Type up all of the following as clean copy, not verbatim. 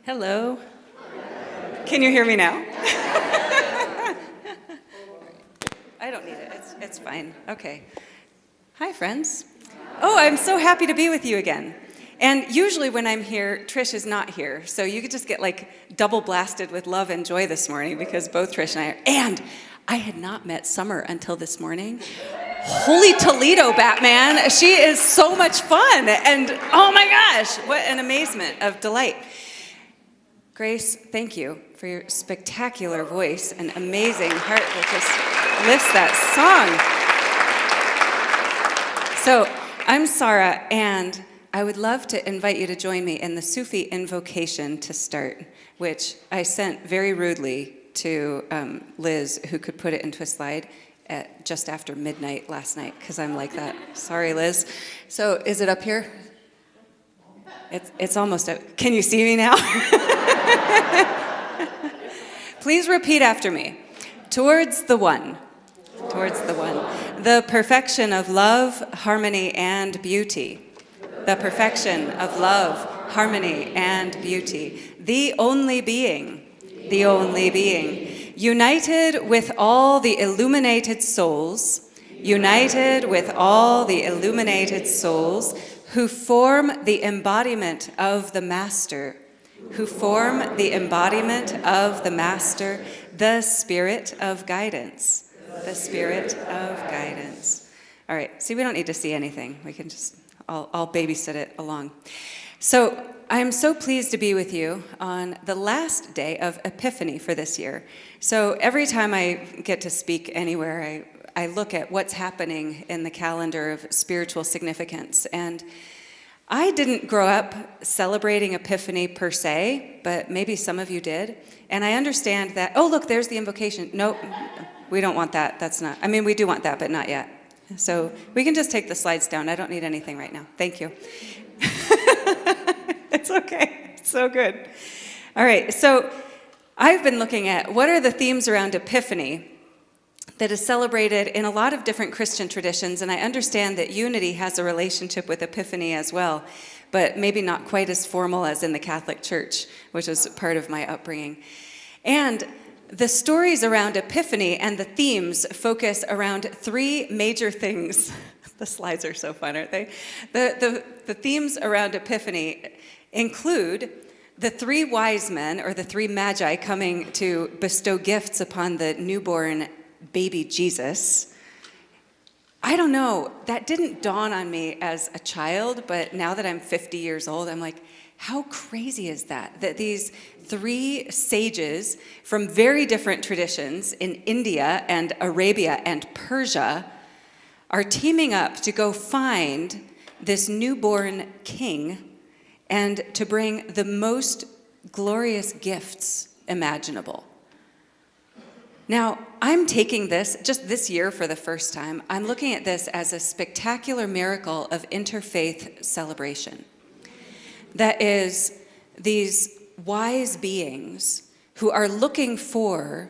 Hello. Can you hear me now? I don't need it. It's fine. Okay. Hi, friends. Oh, I'm so happy to be with you again. And usually when I'm here, Trish is not here. So you could just get like double blasted with love and joy this morning because both Trish and I are. And I had not met Summer until this morning. Holy Toledo, Batman. She is so much fun. And oh my gosh, what an amazement of delight. Grace, thank you for your spectacular voice and amazing heart that just lifts that song. So I'm Sarah, and I would love to invite you to join me in the Sufi Invocation to start, which I sent very rudely to Liz, who could put it into a slide at just after midnight last night, because I'm like that. Sorry, Liz. So is it up here? It's almost up. Can you see me now? Please repeat after me. Towards the one. Towards the one. The perfection of love, harmony, and beauty. The perfection of love, harmony, and beauty. The only being. The only being. United with all the illuminated souls. United with all the illuminated souls who form the embodiment of the Master, who form the embodiment of the Master, the Spirit of guidance, the Spirit of guidance. All right, see, we don't need to see anything. We can just, I'll babysit it along. So I'm so pleased to be with you on the last day of Epiphany for this year. So every time I get to speak anywhere, I look at what's happening in the calendar of spiritual significance. And I didn't grow up celebrating Epiphany per se, but maybe some of you did. And I understand that, oh, look, there's the invocation. Nope, we don't want that. That's not, I mean, we do want that, but not yet. So we can just take the slides down. I don't need anything right now. Thank you. It's okay. It's so good. All right, so I've been looking at what are the themes around Epiphany that is celebrated in a lot of different Christian traditions, and I understand that unity has a relationship with Epiphany as well, but maybe not quite as formal as in the Catholic Church, which was part of my upbringing. And the stories around Epiphany and the themes focus around three major things. The slides are so fun, aren't they? The themes around Epiphany include the three wise men, or the three magi, coming to bestow gifts upon the newborn baby Jesus. I don't know, that didn't dawn on me as a child, but now that I'm 50 years old, I'm like, how crazy is that? That these three sages from very different traditions in India and Arabia and Persia are teaming up to go find this newborn king and to bring the most glorious gifts imaginable. Now, I'm taking this, just this year for the first time, I'm looking at this as a spectacular miracle of interfaith celebration. That is, these wise beings who are looking for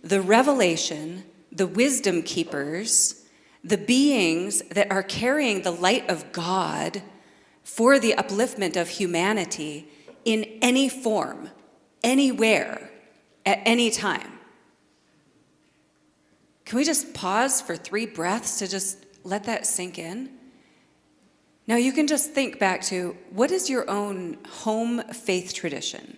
the revelation, the wisdom keepers, the beings that are carrying the light of God for the upliftment of humanity in any form, anywhere, at any time. Can we just pause for 3 breaths to just let that sink in? Now you can just think back to, what is your own home faith tradition?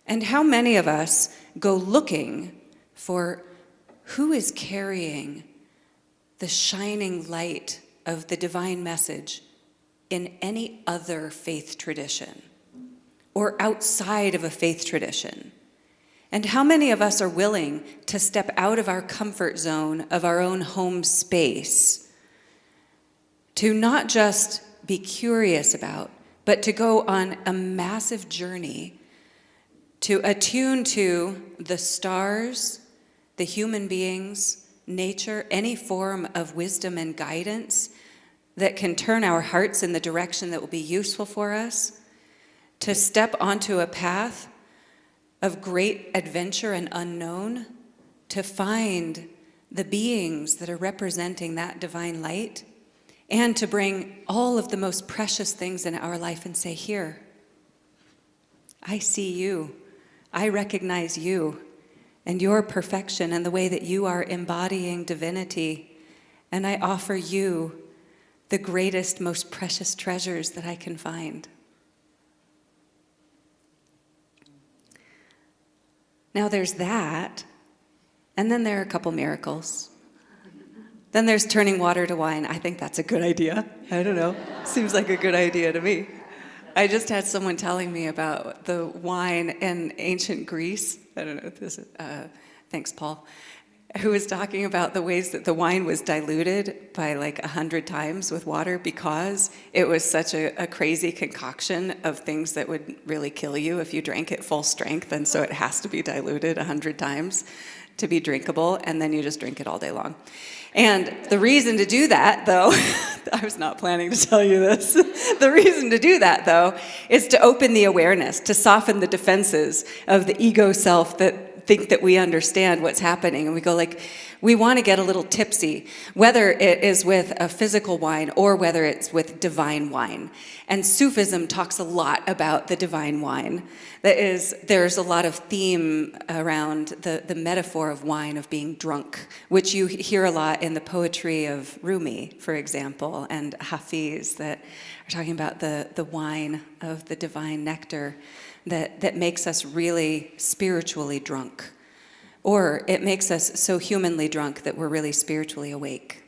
And how many of us go looking for who is carrying the shining light of the divine message in any other faith tradition or outside of a faith tradition? And how many of us are willing to step out of our comfort zone of our own home space to not just be curious about, but to go on a massive journey to attune to the stars, the human beings, nature, any form of wisdom and guidance that can turn our hearts in the direction that will be useful for us, to step onto a path of great adventure and unknown, to find the beings that are representing that divine light, and to bring all of the most precious things in our life and say, here, I see you. I recognize you and your perfection and the way that you are embodying divinity. And I offer you the greatest, most precious treasures that I can find. Now there's that, and then there are a couple miracles. Then there's turning water to wine. I think that's a good idea. I don't know. Seems like a good idea to me. I just had someone telling me about the wine in ancient Greece. I don't know if this is, thanks, Paul, who was talking about the ways that the wine was diluted by like 100 times with water because it was such a crazy concoction of things that would really kill you if you drank it full strength, and so it has to be diluted 100 times to be drinkable, and then you just drink it all day long. And the reason to do that, though, I was not planning to tell you this. The reason to do that, though, is to open the awareness, to soften the defenses of the ego self that think that we understand what's happening. And we go like, we want to get a little tipsy, whether it is with a physical wine or whether it's with divine wine. And Sufism talks a lot about the divine wine. There's a lot of theme around the metaphor of wine, of being drunk, which you hear a lot in the poetry of Rumi, for example, and Hafiz, that are talking about the wine of the divine nectar that makes us really spiritually drunk. Or it makes us so humanly drunk that we're really spiritually awake.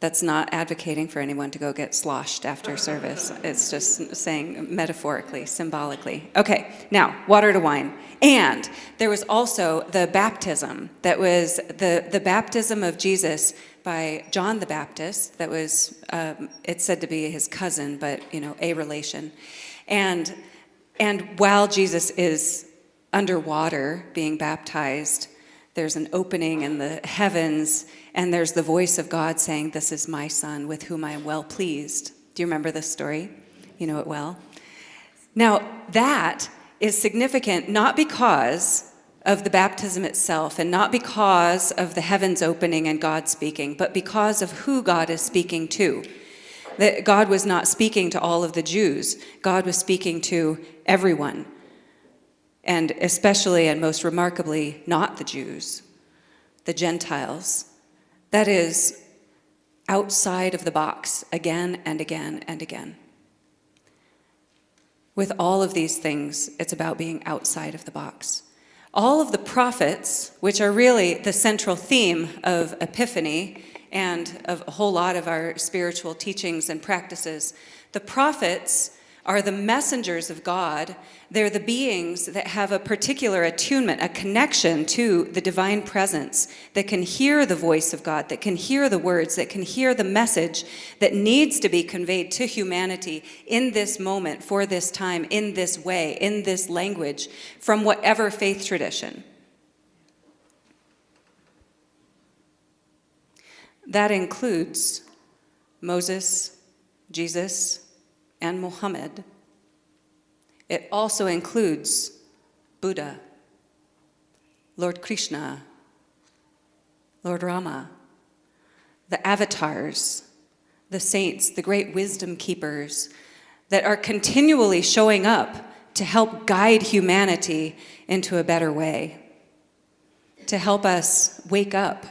That's not advocating for anyone to go get sloshed after service. It's just saying metaphorically, symbolically. Okay, now, water to wine. And there was also the baptism that was the baptism of Jesus by John the Baptist. That was, it's said to be his cousin, but, a relation. And while Jesus is underwater being baptized, there's an opening in the heavens, and there's the voice of God saying, "This is my son with whom I am well pleased." Do you remember this story? You know it well. Now, that is significant not because of the baptism itself and not because of the heavens opening and God speaking, but because of who God is speaking to. That God was not speaking to all of the Jews. God was speaking to everyone. And especially and most remarkably, not the Jews, the Gentiles. That is outside of the box again and again and again. With all of these things, it's about being outside of the box. All of the prophets, which are really the central theme of Epiphany and of a whole lot of our spiritual teachings and practices, the prophets are the messengers of God. They're the beings that have a particular attunement, a connection to the divine presence, that can hear the voice of God, that can hear the words, that can hear the message that needs to be conveyed to humanity in this moment, for this time, in this way, in this language, from whatever faith tradition. That includes Moses, Jesus, and Muhammad. It also includes Buddha, Lord Krishna, Lord Rama, the avatars, the saints, the great wisdom keepers that are continually showing up to help guide humanity into a better way, to help us wake up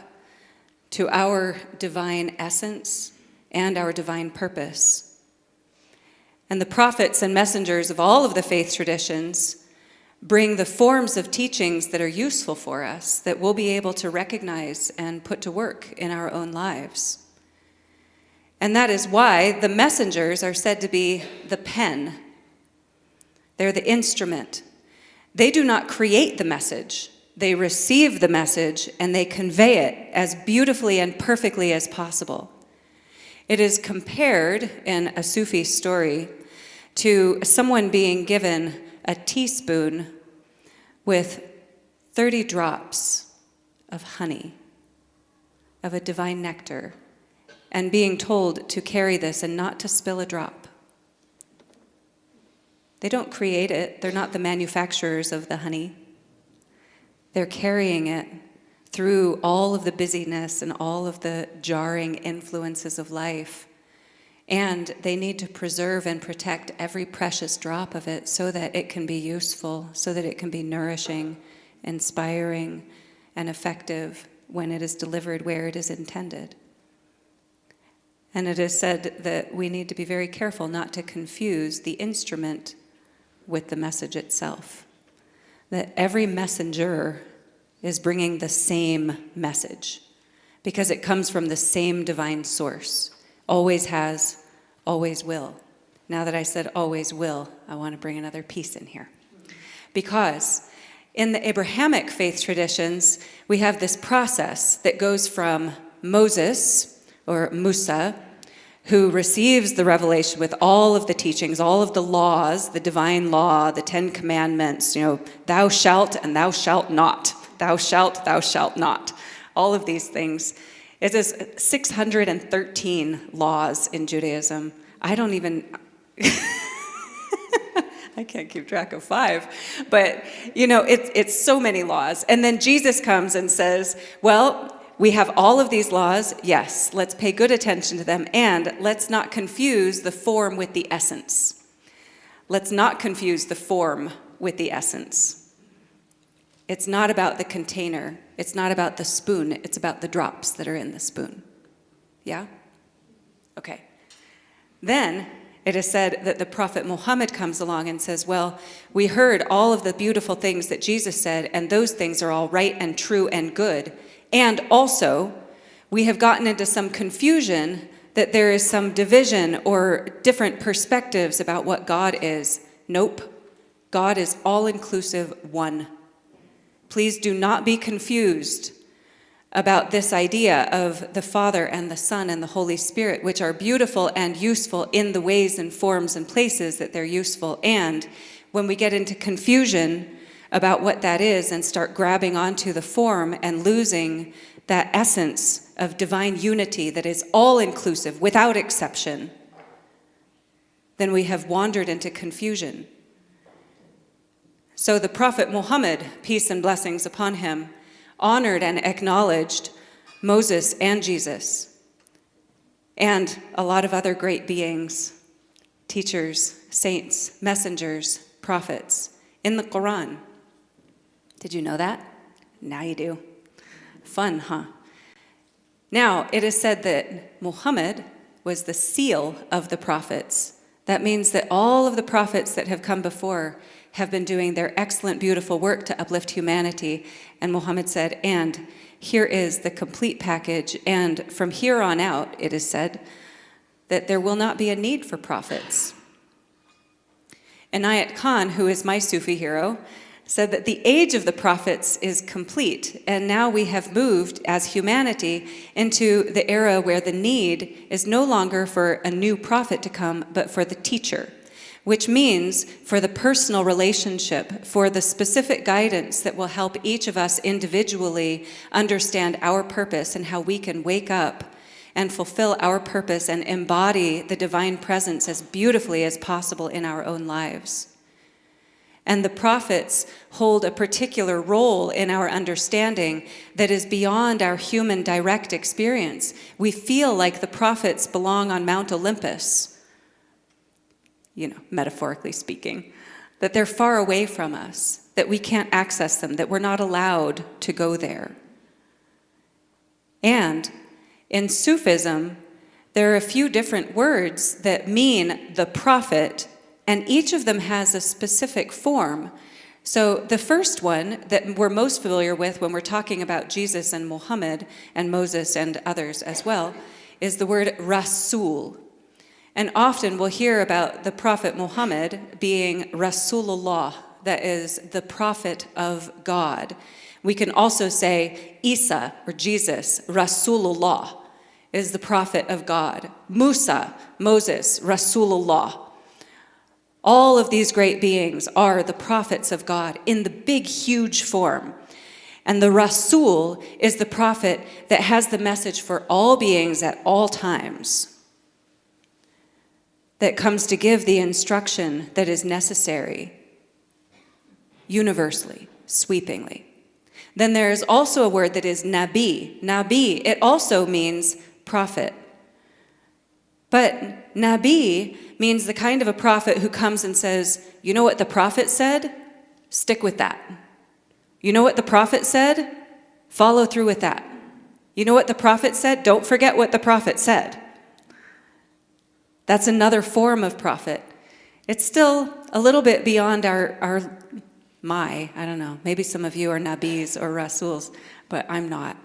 to our divine essence and our divine purpose. And the prophets and messengers of all of the faith traditions bring the forms of teachings that are useful for us, that we'll be able to recognize and put to work in our own lives. And that is why the messengers are said to be the pen. They're the instrument. They do not create the message. They receive the message and they convey it as beautifully and perfectly as possible. It is compared in a Sufi story to someone being given a teaspoon with 30 drops of honey, of a divine nectar, and being told to carry this and not to spill a drop. They don't create it. They're not the manufacturers of the honey. They're carrying it through all of the busyness and all of the jarring influences of life And they need to preserve and protect every precious drop of it so that it can be useful, so that it can be nourishing, inspiring, and effective when it is delivered where it is intended. And it is said that we need to be very careful not to confuse the instrument with the message itself. That every messenger is bringing the same message because it comes from the same divine source. Always has, always will. Now that I said always will, I want to bring another piece in here. Because in the Abrahamic faith traditions, we have this process that goes from Moses, or Musa, who receives the revelation with all of the teachings, all of the laws, the divine law, the 10 commandments, thou shalt and thou shalt not, thou shalt not, all of these things. It is 613 laws in Judaism. I can't keep track of 5, but it's so many laws. And then Jesus comes and says, well, we have all of these laws. Yes, let's pay good attention to them, and let's not confuse the form with the essence. Let's not confuse the form with the essence. It's not about the container. It's not about the spoon. It's about the drops that are in the spoon. Yeah? Okay. Then it is said that the prophet Muhammad comes along and says, well, we heard all of the beautiful things that Jesus said, and those things are all right and true and good. And also, we have gotten into some confusion that there is some division or different perspectives about what God is. Nope. God is all-inclusive one. Please do not be confused about this idea of the Father and the Son and the Holy Spirit, which are beautiful and useful in the ways and forms and places that they're useful. And when we get into confusion about what that is and start grabbing onto the form and losing that essence of divine unity that is all-inclusive, without exception, then we have wandered into confusion. So the prophet Muhammad, peace and blessings upon him, honored and acknowledged Moses and Jesus and a lot of other great beings, teachers, saints, messengers, prophets in the Quran. Did you know that? Now you do. Fun, huh? Now, it is said that Muhammad was the seal of the prophets. That means that all of the prophets that have come before have been doing their excellent, beautiful work to uplift humanity. And Muhammad said, and here is the complete package. And from here on out, it is said that there will not be a need for prophets. Inayat Khan, who is my Sufi hero, said that the age of the prophets is complete, and now we have moved as humanity into the era where the need is no longer for a new prophet to come, but for the teacher, which means for the personal relationship, for the specific guidance that will help each of us individually understand our purpose and how we can wake up and fulfill our purpose and embody the divine presence as beautifully as possible in our own lives. And the prophets hold a particular role in our understanding that is beyond our human direct experience. We feel like the prophets belong on Mount Olympus, metaphorically speaking, that they're far away from us, that we can't access them, that we're not allowed to go there. And in Sufism, there are a few different words that mean the prophet, and each of them has a specific form. So the first one that we're most familiar with when we're talking about Jesus and Muhammad and Moses and others as well is the word Rasul. And often we'll hear about the prophet Muhammad being Rasulullah, that is the prophet of God. We can also say Isa, or Jesus, Rasulullah, is the prophet of God. Musa, Moses, Rasulullah. All of these great beings are the prophets of God in the big, huge form. And the Rasul is the prophet that has the message for all beings at all times, that comes to give the instruction that is necessary, universally, sweepingly. Then there is also a word that is Nabi. Nabi, it also means prophet. But Nabi means the kind of a prophet who comes and says, you know what the prophet said? Stick with that. You know what the prophet said? Follow through with that. You know what the prophet said? Don't forget what the prophet said. That's another form of prophet. It's still a little bit beyond I don't know, maybe some of you are Nabis or Rasuls, but I'm not.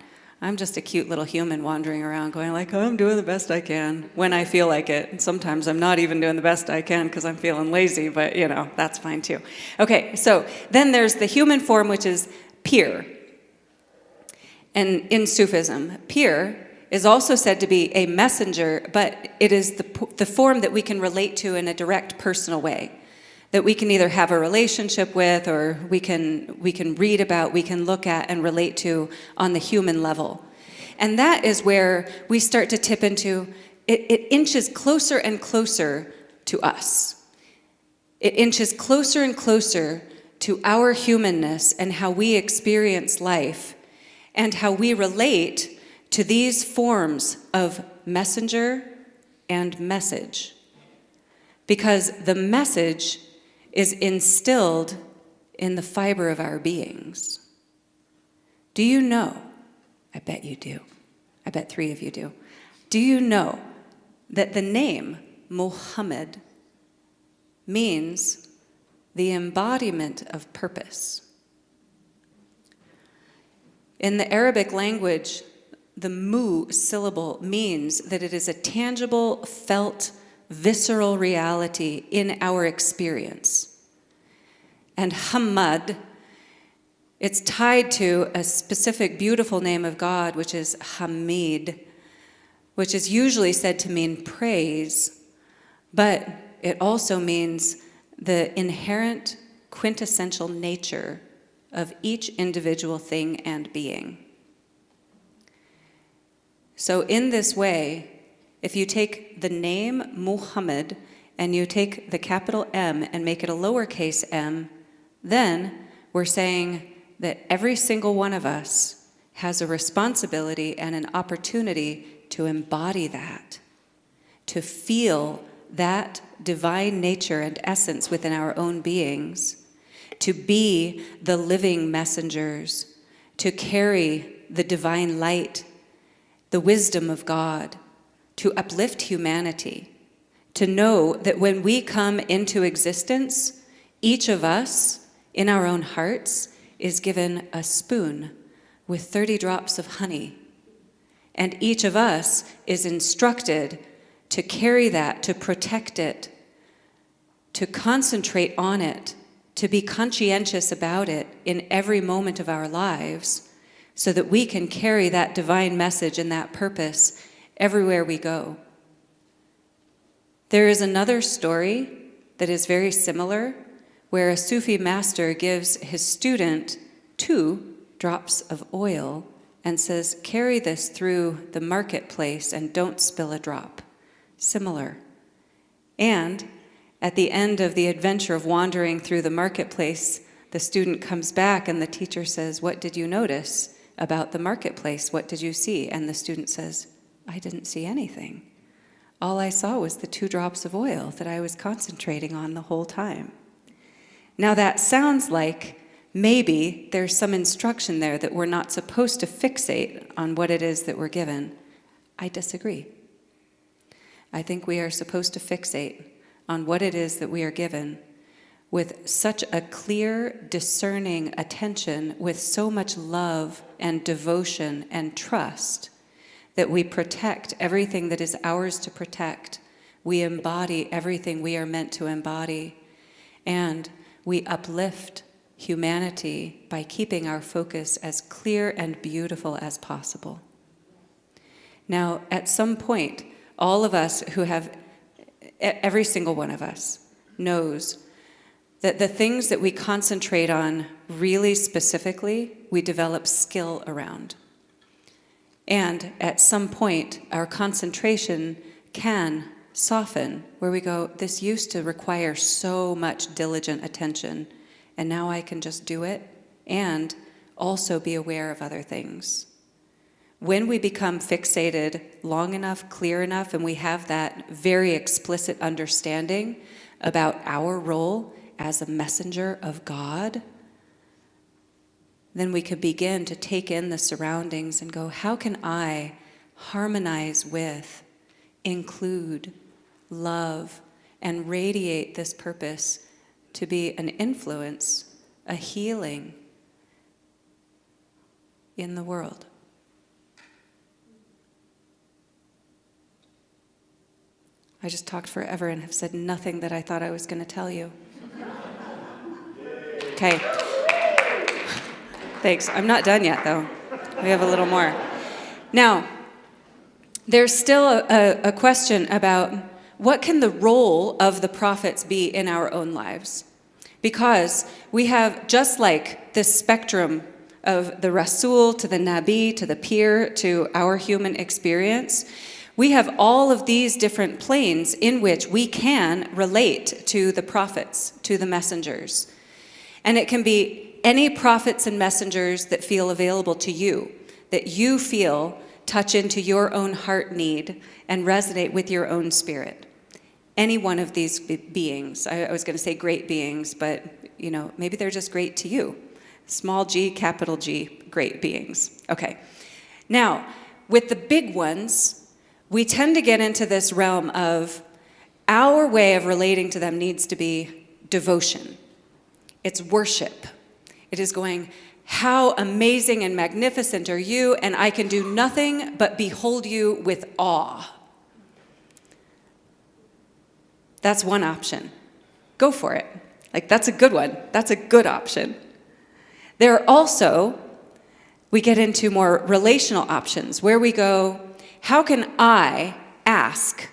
I'm just a cute little human wandering around going like, oh, I'm doing the best I can when I feel like it. And sometimes I'm not even doing the best I can because I'm feeling lazy, but that's fine too. Okay, so then there's the human form, which is pir. And in Sufism, pir is also said to be a messenger, but it is the form that we can relate to in a direct personal way, that we can either have a relationship with, or we can read about, we can look at and relate to on the human level. And that is where we start to tip into, it inches closer and closer to us. It inches closer and closer to our humanness and how we experience life and how we relate to these forms of messenger and message. Because the message is instilled in the fiber of our beings. Do you know? I bet you do. I bet 3 of you do. Do you know that the name Muhammad means the embodiment of purpose? In the Arabic language, the mu syllable means that it is a tangible, felt, visceral reality in our experience. And Hamad, it's tied to a specific beautiful name of God, which is Hamid, which is usually said to mean praise, but it also means the inherent, quintessential nature of each individual thing and being. So in this way, if you take the name Muhammad and you take the capital M and make it a lowercase m, then we're saying that every single one of us has a responsibility and an opportunity to embody that, to feel that divine nature and essence within our own beings, to be the living messengers, to carry the divine light, the wisdom of God, to uplift humanity, to know that when we come into existence, each of us in our own hearts is given a spoon with 30 drops of honey. And each of us is instructed to carry that, to protect it, to concentrate on it, to be conscientious about it in every moment of our lives, so that we can carry that divine message and that purpose everywhere we go. There is another story that is very similar, where a Sufi master gives his student 2 drops of oil and says, carry this through the marketplace and don't spill a drop. Similar. And at the end of the adventure of wandering through the marketplace, the student comes back and the teacher says, what did you notice about the marketplace? What did you see? And the student says, I didn't see anything. All I saw was the 2 drops of oil that I was concentrating on the whole time. Now that sounds like maybe there's some instruction there that we're not supposed to fixate on what it is that we're given. I disagree. I think we are supposed to fixate on what it is that we are given with such a clear, discerning attention, with so much love and devotion and trust, that we protect everything that is ours to protect. We embody everything we are meant to embody. And we uplift humanity by keeping our focus as clear and beautiful as possible. Now, at some point, all of us who have, every single one of us knows that the things that we concentrate on really specifically, we develop skill around. And at some point, our concentration can soften, where we go, this used to require so much diligent attention, and now I can just do it and also be aware of other things. when we become fixated long enough, clear enough, and we have that very explicit understanding about our role as a messenger of God, then we could begin to take in the surroundings and go, how can I harmonize with, include, love, and radiate this purpose to be an influence, a healing in the world? I just talked forever and have said nothing that I thought I was going to tell you. Okay. Thanks. I'm not done yet, though. We have a little more. Now, there's still a question about what can the role of the prophets be in our own lives? Because we have, just like this spectrum of the Rasul to the Nabi to the Pir to our human experience, we have all of these different planes in which we can relate to the prophets, to the messengers. And it can be any prophets and messengers that feel available to you, that you feel touch into your own heart need and resonate with your own spirit. Any one of these beings. I was going to say great beings, but maybe they're just great to you. Small g, capital G, great beings. Okay. Now, with the big ones, we tend to get into this realm of our way of relating to them needs to be devotion. It's worship. It is going, how amazing and magnificent are you, and I can do nothing but behold you with awe. That's one option. Go for it. That's a good one. That's a good option. There are also, we get into more relational options where we go, how can I ask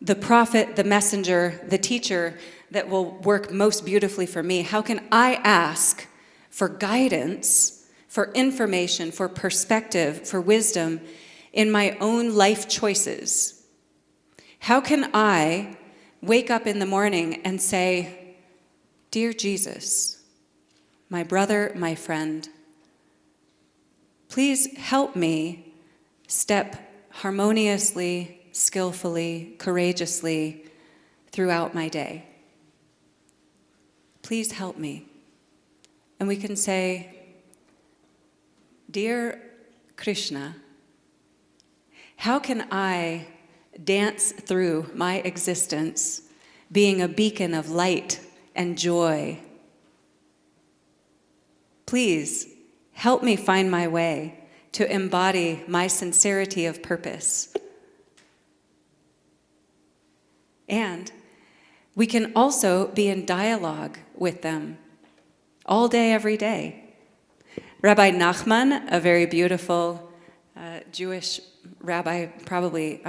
the prophet, the messenger, the teacher that will work most beautifully for me? How can I ask for guidance, for information, for perspective, for wisdom in my own life choices? How can I wake up in the morning and say, dear Jesus, my brother, my friend, please help me step harmoniously, skillfully, courageously throughout my day. Please help me. And we can say, dear Krishna, how can I dance through my existence being a beacon of light and joy? Please help me find my way to embody my sincerity of purpose. And we can also be in dialogue with them all day, every day. Rabbi Nachman, a very beautiful Jewish rabbi, probably,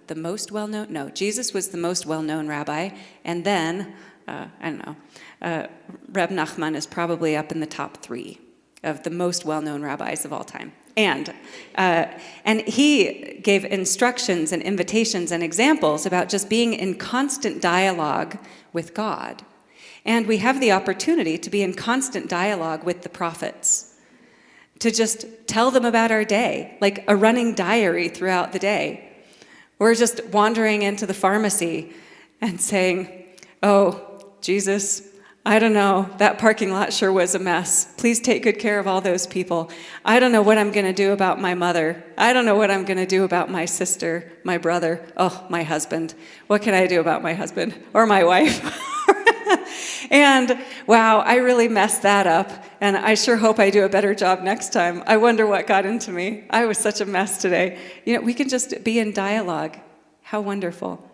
the most well-known? No, Jesus was the most well-known rabbi. And then, Reb Nachman is probably up in the top 3 of the most well-known rabbis of all time. And he gave instructions and invitations and examples about just being in constant dialogue with God. And we have the opportunity to be in constant dialogue with the prophets, to just tell them about our day, like a running diary throughout the day. We're just wandering into the pharmacy and saying, oh, Jesus, I don't know, that parking lot sure was a mess. Please take good care of all those people. I don't know what I'm going to do about my mother. I don't know what I'm going to do about my sister, my brother, my husband. What can I do about my husband or my wife? And wow, I really messed that up. And I sure hope I do a better job next time. I wonder what got into me. I was such a mess today. We can just be in dialogue. How wonderful.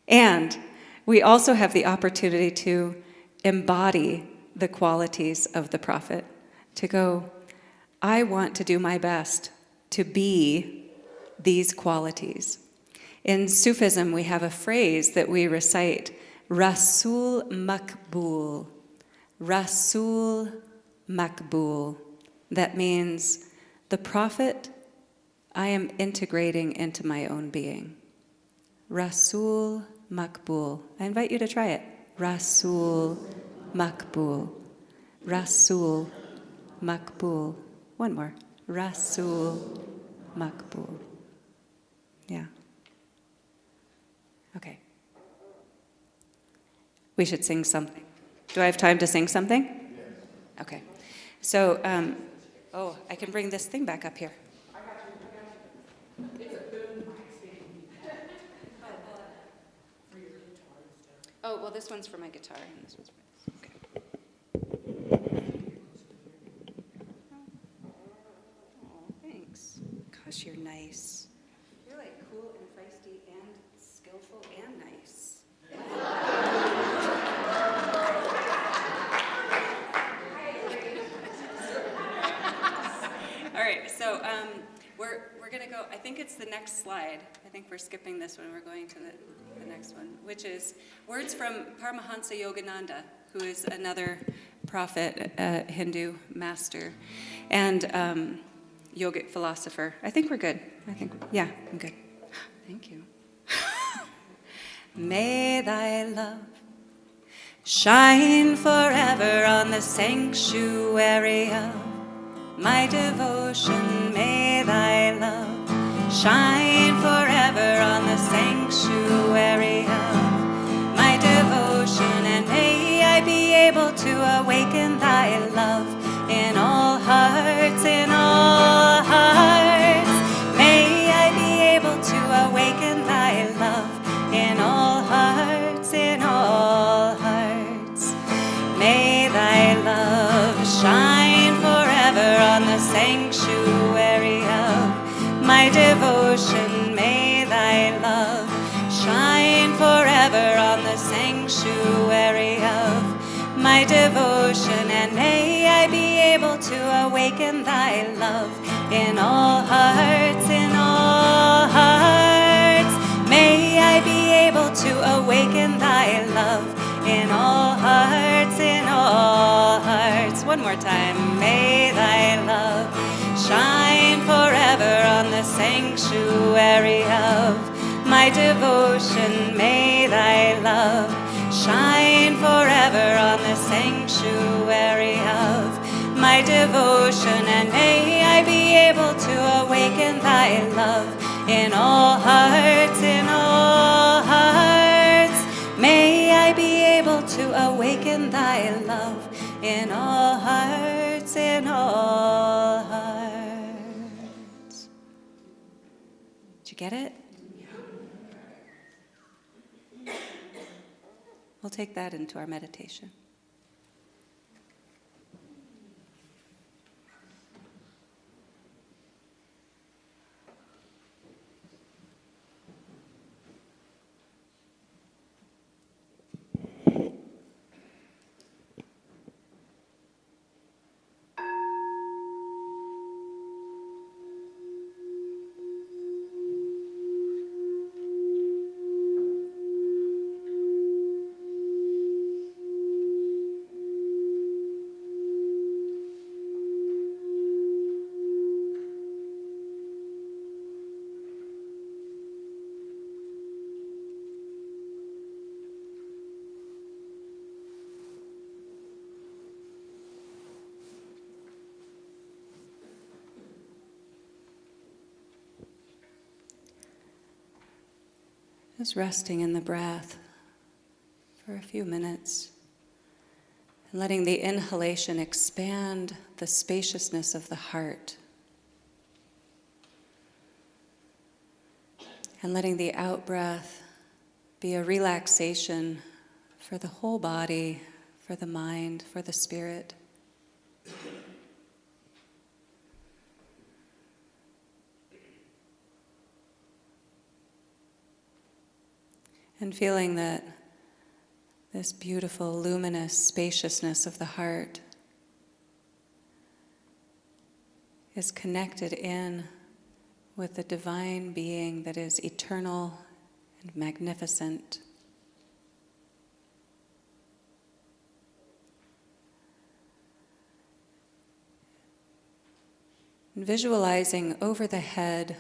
And we also have the opportunity to embody the qualities of the prophet, to go, I want to do my best to be these qualities. In Sufism, we have a phrase that we recite, Rasul Makbul. Rasul Makbul. That means the prophet I am integrating into my own being. Rasul Makbul. I invite you to try it. Rasul Makbul. Rasul Makbul. One more. Rasul Makbul. Yeah. Okay. We should sing something. Do I have time to sing something? Yes. Okay. So, I can bring this thing back up here. I got you. It's a boom mic stand. For your guitar and stuff. Oh, well, this one's for my guitar, and this one's for this. Okay. Oh, thanks. Gosh, you're nice. You're like cool and feisty and skillful and nice. All right, so we're going to go, I think it's the next slide. I think we're skipping this one. We're going to the next one, which is words from Paramahansa Yogananda, who is another prophet, Hindu master, and yogic philosopher. I think we're good. I'm good. Thank you. May thy love shine forever on the sanctuary of my devotion. May thy love shine forever on the sanctuary of my devotion, and may I be able to awaken thy love in all hearts, in all hearts. May I be able to awaken thy love in all hearts, in all hearts. May thy love shine forever on the sanctuary of my devotion. May thy love shine forever on the sanctuary of my devotion, and may I be able to awaken thy love in all hearts, in all hearts. May I be able to awaken thy love in all hearts, in all hearts. One more time. May thy love shine forever on the sanctuary of my devotion. May thy love shine forever on the sanctuary of my devotion, and may I be able to awaken thy love in all hearts, in all hearts. May I be able to awaken thy love in all hearts, in all hearts. Did you get it? We'll take that into our meditation. Just resting in the breath for a few minutes and letting the inhalation expand the spaciousness of the heart, and letting the out-breath be a relaxation for the whole body, for the mind, for the spirit. And feeling that this beautiful, luminous spaciousness of the heart is connected in with the divine being that is eternal and magnificent. And visualizing over the head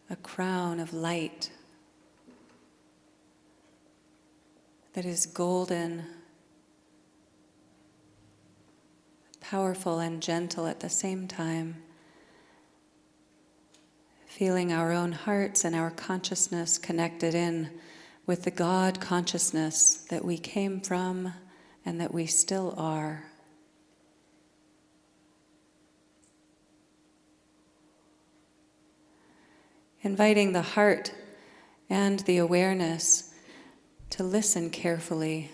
a crown of light that is golden, powerful and gentle at the same time, feeling our own hearts and our consciousness connected in with the God consciousness that we came from and that we still are. Inviting the heart and the awareness to listen carefully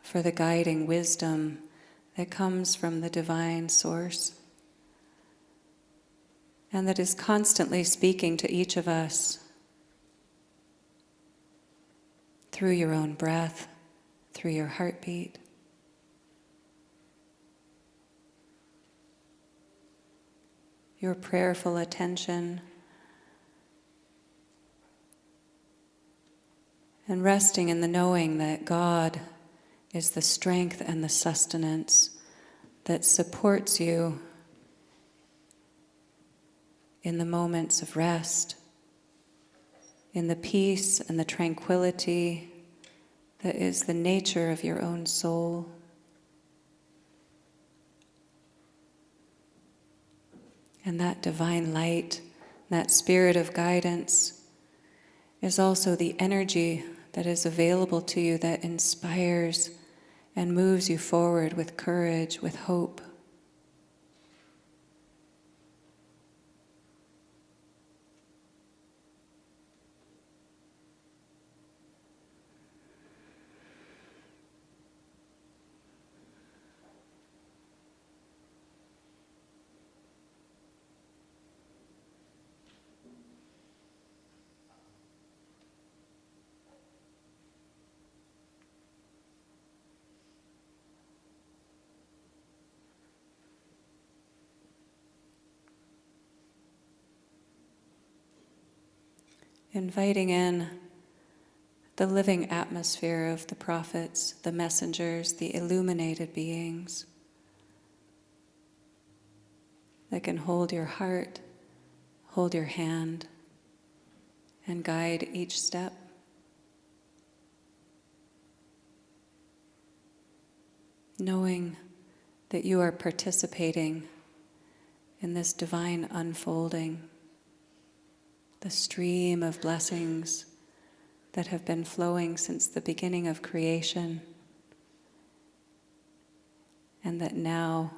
for the guiding wisdom that comes from the divine source and that is constantly speaking to each of us through your own breath, through your heartbeat. Your prayerful attention, and resting in the knowing that God is the strength and the sustenance that supports you in the moments of rest, in the peace and the tranquility that is the nature of your own soul. And that divine light, that spirit of guidance, is also the energy that is available to you that inspires and moves you forward with courage, with hope. Inviting in the living atmosphere of the prophets, the messengers, the illuminated beings that can hold your heart, hold your hand, and guide each step. Knowing that you are participating in this divine unfolding, the stream of blessings that have been flowing since the beginning of creation, and that now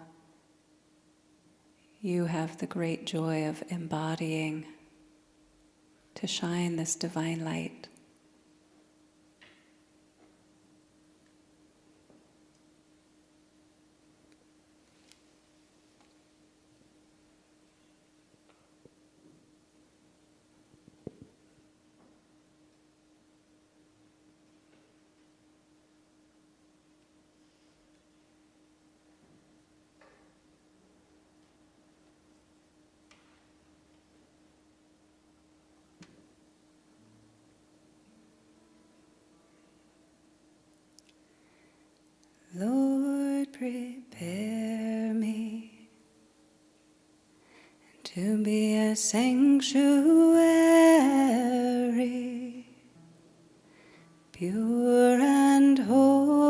you have the great joy of embodying to shine this divine light. Lord, prepare me to be a sanctuary, pure and holy,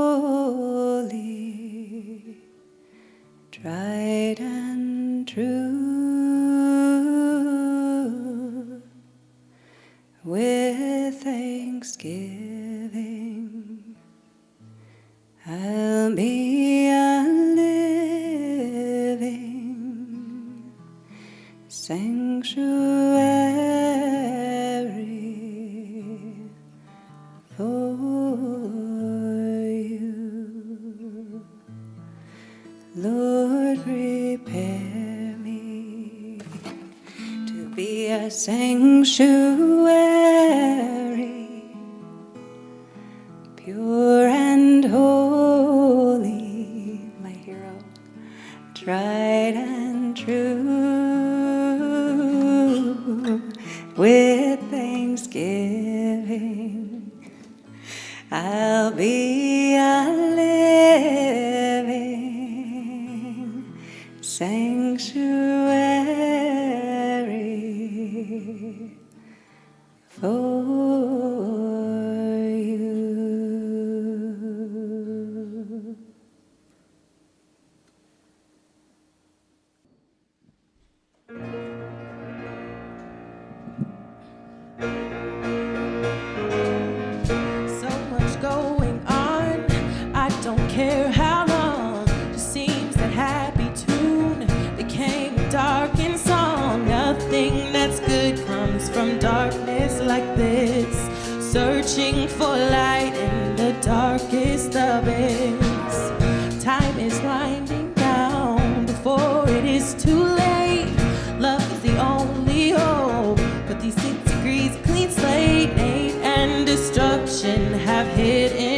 tried and true, with thanksgiving. I'll be a living sanctuary for you. Lord, prepare me to be a sanctuary, pure and holy, my hero, tried and true, with thanksgiving. I'll be a living sanctuary for you. searching for light in the darkest abyss. Time is winding down before it is too late. Love is the only hope, but these 6 degrees clean slate, hate and destruction have hidden